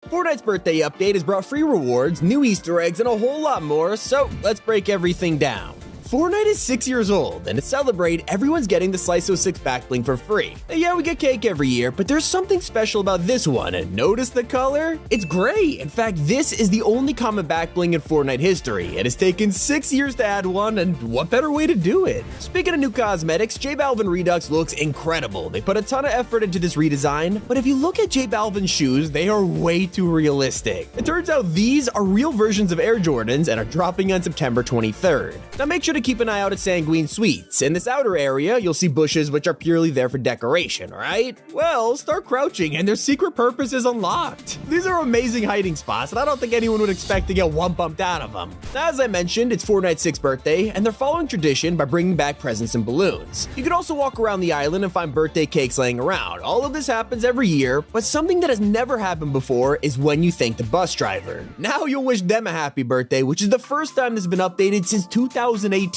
Fortnite's birthday update has brought free rewards, new Easter eggs, and a whole lot more, so let's break everything down. Fortnite is 6 years old, and to celebrate, everyone's getting the Slice 06 backbling for free. And yeah, we get cake every year, but there's something special about this one, and notice the color? It's gray! In fact, this is the only common backbling in Fortnite history. It has taken 6 years to add one, and what better way to do it? Speaking of new cosmetics, J Balvin Redux looks incredible. They put a ton of effort into this redesign, but if you look at J Balvin's shoes, they are way too realistic. It turns out these are real versions of Air Jordans and are dropping on September 23rd. Now make sure to keep an eye out at Sanguine Sweets. In this outer area, you'll see bushes which are purely there for decoration, right? Well, start crouching and their secret purpose is unlocked. These are amazing hiding spots, and I don't think anyone would expect to get one bumped out of them. As I mentioned, it's Fortnite's 6th birthday, and they're following tradition by bringing back presents and balloons. You can also walk around the island and find birthday cakes laying around. All of this happens every year, but something that has never happened before is when you thank the bus driver. Now you'll wish them a happy birthday, which is the first time this has been updated since 2018.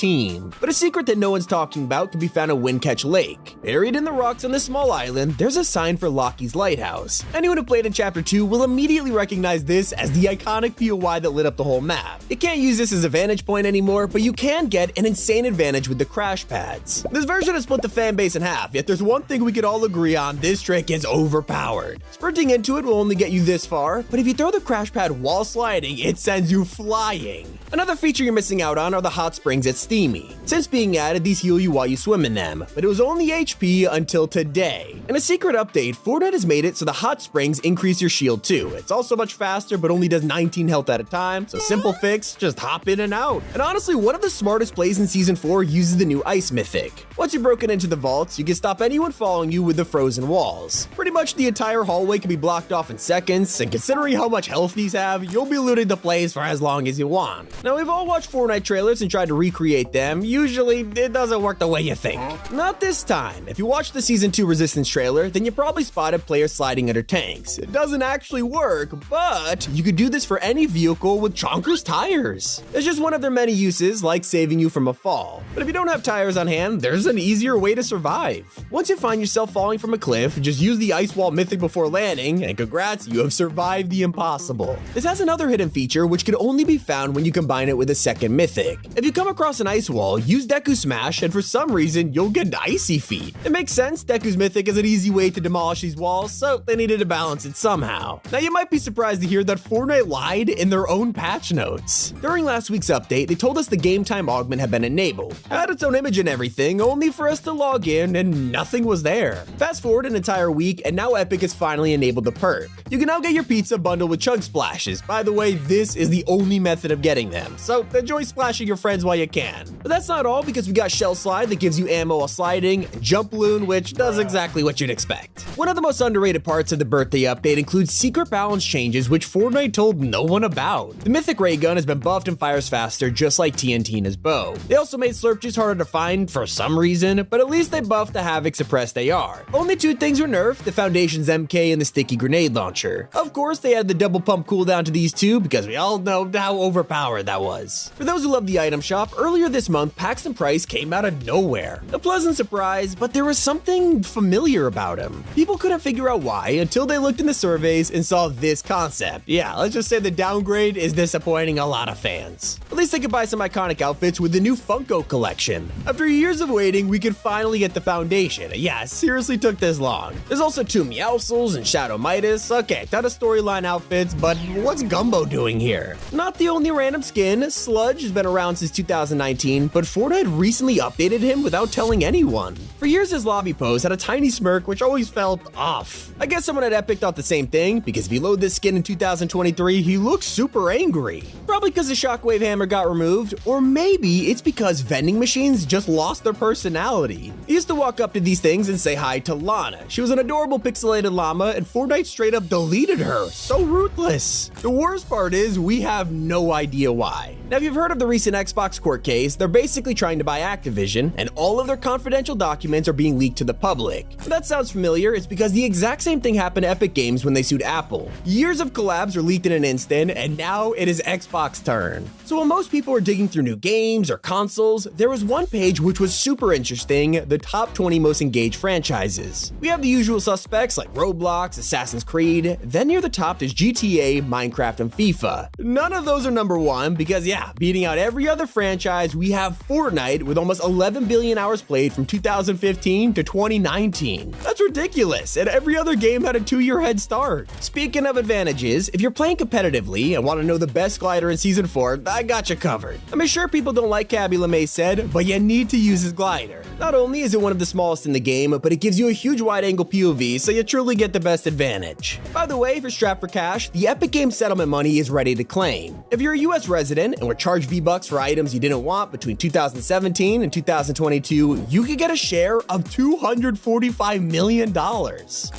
But a secret that no one's talking about can be found at Windcatch Lake. Buried in the rocks on this small island, there's a sign for Lockie's Lighthouse. Anyone who played in Chapter 2 will immediately recognize this as the iconic POI that lit up the whole map. You can't use this as a vantage point anymore, but you can get an insane advantage with the crash pads. This version has split the fan base in half, yet there's one thing we could all agree on: this trick is overpowered. Sprinting into it will only get you this far, but if you throw the crash pad while sliding, it sends you flying. Another feature you're missing out on are the hot springs at Steamy. Since being added, these heal you while you swim in them, but it was only HP until today. In a secret update, Fortnite has made it so the hot springs increase your shield too. It's also much faster, but only does 19 health at a time, so simple fix, just hop in and out. And honestly, one of the smartest plays in Season 4 uses the new Ice Mythic. Once you're broken into the vaults, you can stop anyone following you with the frozen walls. Pretty much the entire hallway can be blocked off in seconds, and considering how much health these have, you'll be looting the place for as long as you want. Now, we've all watched Fortnite trailers and tried to recreate them. Usually, it doesn't work the way you think. Not this time. If you watched the Season 2 Resistance trailer, then you probably spotted players sliding under tanks. It doesn't actually work, but you could do this for any vehicle with chonkers tires. It's just one of their many uses, like saving you from a fall. But if you don't have tires on hand, there's an easier way to survive. Once you find yourself falling from a cliff, just use the Ice Wall Mythic before landing, and congrats, you have survived the impossible. This has another hidden feature which can only be found when you combine it with a second mythic. If you come across an ice wall, use Deku Smash, and for some reason, you'll get Icy Feet. It makes sense, Deku's mythic is an easy way to demolish these walls, so they needed to balance it somehow. Now you might be surprised to hear that Fortnite lied in their own patch notes. During last week's update, they told us the game time augment had been enabled. It had its own image and everything, only for us to log in and nothing was there. Fast forward an entire week, and now Epic has finally enabled the perk. You can now get your pizza bundled with chug splashes. By the way, this is the only method of getting them, so enjoy splashing your friends while you can. But that's not all, because we got Shell Slide that gives you ammo while sliding, and Jump Balloon, which does exactly what you'd expect. One of the most underrated parts of the birthday update includes secret balance changes which Fortnite told no one about. The Mythic Ray Gun has been buffed and fires faster, just like TNT and his bow. They also made Slurp Juice harder to find for some reason, but at least they buffed the Havoc Suppressed AR. Only two things were nerfed: the Foundation's MK and the Sticky Grenade Launcher. Of course, they had the double pump cooldown to these two because we all know how overpowered that was. For those who love the item shop, earlier this month, Paxton Price came out of nowhere. A pleasant surprise, but there was something familiar about him. People couldn't figure out why until they looked in the surveys and saw this concept. Yeah, let's just say the downgrade is disappointing a lot of fans. At least they could buy some iconic outfits with the new Funko collection. After years of waiting, we could finally get the Foundation. Yeah, it seriously took this long. There's also two Meowscles and Shadow Midas. Okay, ton of storyline outfits, but what's Gumbo doing here? Not the only random skin. Sludge has been around since 2019, but Fortnite recently updated him without telling anyone. For years, his lobby pose had a tiny smirk which always felt off. I guess someone at Epic thought the same thing, because if you load this skin in 2023, he looks super angry. Probably because the Shockwave Hammer got removed, or maybe it's because vending machines just lost their personality. He used to walk up to these things and say hi to Lana. She was an adorable pixelated llama, and Fortnite straight up deleted her. So ruthless. The worst part is, we have no idea why. Now, if you've heard of the recent Xbox court case, case, they're basically trying to buy Activision, and all of their confidential documents are being leaked to the public. If that sounds familiar, it's because the exact same thing happened to Epic Games when they sued Apple. Years of collabs are leaked in an instant, and now it is Xbox's turn. So while most people are digging through new games or consoles, there was one page which was super interesting: the top 20 most engaged franchises. We have the usual suspects like Roblox, Assassin's Creed, then near the top there's GTA, Minecraft, and FIFA. None of those are number one because yeah, beating out every other franchise, we have Fortnite with almost 11 billion hours played from 2015 to 2019. That's ridiculous, and every other game had a 2-year head start. Speaking of advantages, if you're playing competitively and want to know the best glider in Season 4, I got you covered. I'm sure people don't like Cabby LeMay said, but you need to use his glider. Not only is it one of the smallest in the game, but it gives you a huge wide-angle POV, so you truly get the best advantage. By the way, if you're strapped for cash, the Epic Games settlement money is ready to claim. If you're a US resident and were charged V-Bucks for items you didn't want between 2017 and 2022, you could get a share of $245 million. Or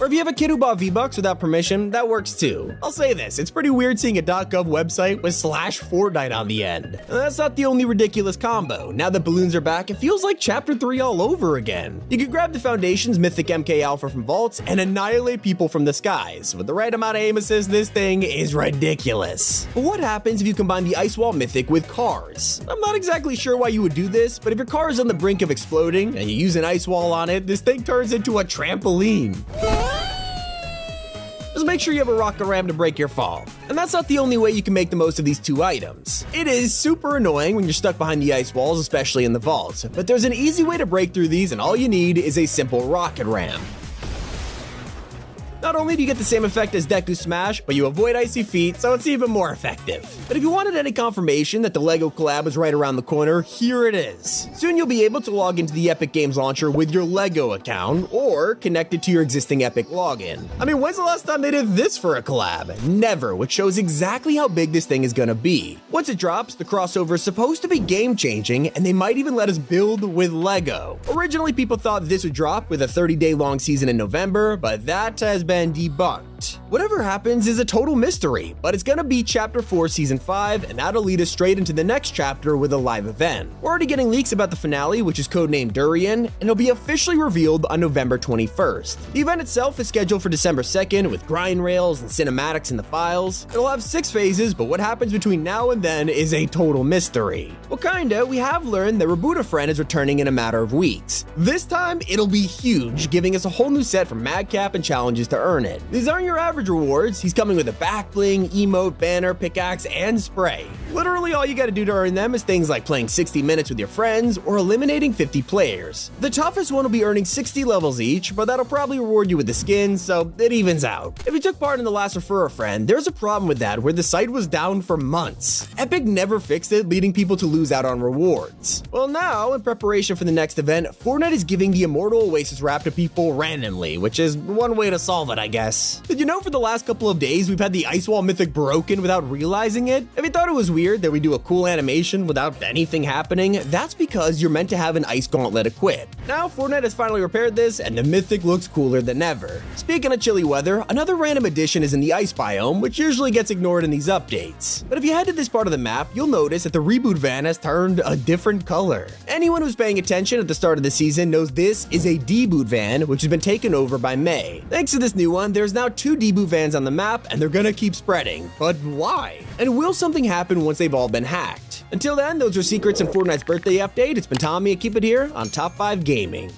if you have a kid who bought V-Bucks without permission, that works too. I'll say this, it's pretty weird seeing a .gov website with /Fortnite on the end. And that's not the only ridiculous combo. Now that balloons are back, it feels like Chapter 3 all over again. You can grab the Foundation's Mythic MK Alpha from vaults and annihilate people from the skies. With the right amount of aim assist, this thing is ridiculous. But what happens if you combine the Ice Wall Mythic with cars? I'm not exactly sure why you would do this, but if your car is on the brink of exploding and you use an ice wall on it, this thing turns into a trampoline. Just make sure you have a rocket ram to break your fall. And that's not the only way you can make the most of these two items. It is super annoying when you're stuck behind the ice walls, especially in the vaults, but there's an easy way to break through these, and all you need is a simple rocket ram. Not only do you get the same effect as Deku Smash, but you avoid icy feet, so it's even more effective. But if you wanted any confirmation that the LEGO collab is right around the corner, here it is. Soon you'll be able to log into the Epic Games launcher with your LEGO account, or connect it to your existing Epic login. I mean, when's the last time they did this for a collab? Never, which shows exactly how big this thing is gonna be. Once it drops, the crossover is supposed to be game-changing, and they might even let us build with LEGO. Originally, people thought this would drop with a 30-day long season in November, but that has been debunked. Whatever happens is a total mystery, but it's gonna be Chapter 4 Season 5, and that'll lead us straight into the next chapter with a live event. We're already getting leaks about the finale, which is codenamed Durian, and it'll be officially revealed on November 21st. The event itself is scheduled for December 2nd, with grind rails and cinematics in the files. It'll have 6 phases, but what happens between now and then is a total mystery. Well, kinda, we have learned that Rebuta Friend is returning in a matter of weeks. This time, it'll be huge, giving us a whole new set from Madcap and challenges to earn it. These aren't your average rewards. He's coming with a back bling, emote, banner, pickaxe, and spray. Literally all you gotta do to earn them is things like playing 60 minutes with your friends or eliminating 50 players. The toughest one will be earning 60 levels each, but that'll probably reward you with the skins, so it evens out. If you took part in the last Refer a Friend, there's a problem with that where the site was down for months. Epic never fixed it, leading people to lose out on rewards. Well, now, in preparation for the next event, Fortnite is giving the Immortal Oasis wrap to people randomly, which is one way to solve it, I guess. Did you know for the last couple of days we've had the Ice Wall Mythic broken without realizing it? If you thought it was weird that we do a cool animation without anything happening, that's because you're meant to have an Ice Gauntlet equipped. Now Fortnite has finally repaired this, and the Mythic looks cooler than ever. Speaking of chilly weather, another random addition is in the Ice biome, which usually gets ignored in these updates. But if you head to this part of the map, you'll notice that the reboot van has turned a different color. Anyone who's paying attention at the start of the season knows this is a deboot van, which has been taken over by May. Thanks to this new one, there's now 2 deboot vans on the map, and they're gonna keep spreading. But why? And will something happen once they've all been hacked? Until then, those are secrets in Fortnite's birthday update. It's been Tommy, and keep it here on Top 5 Gaming.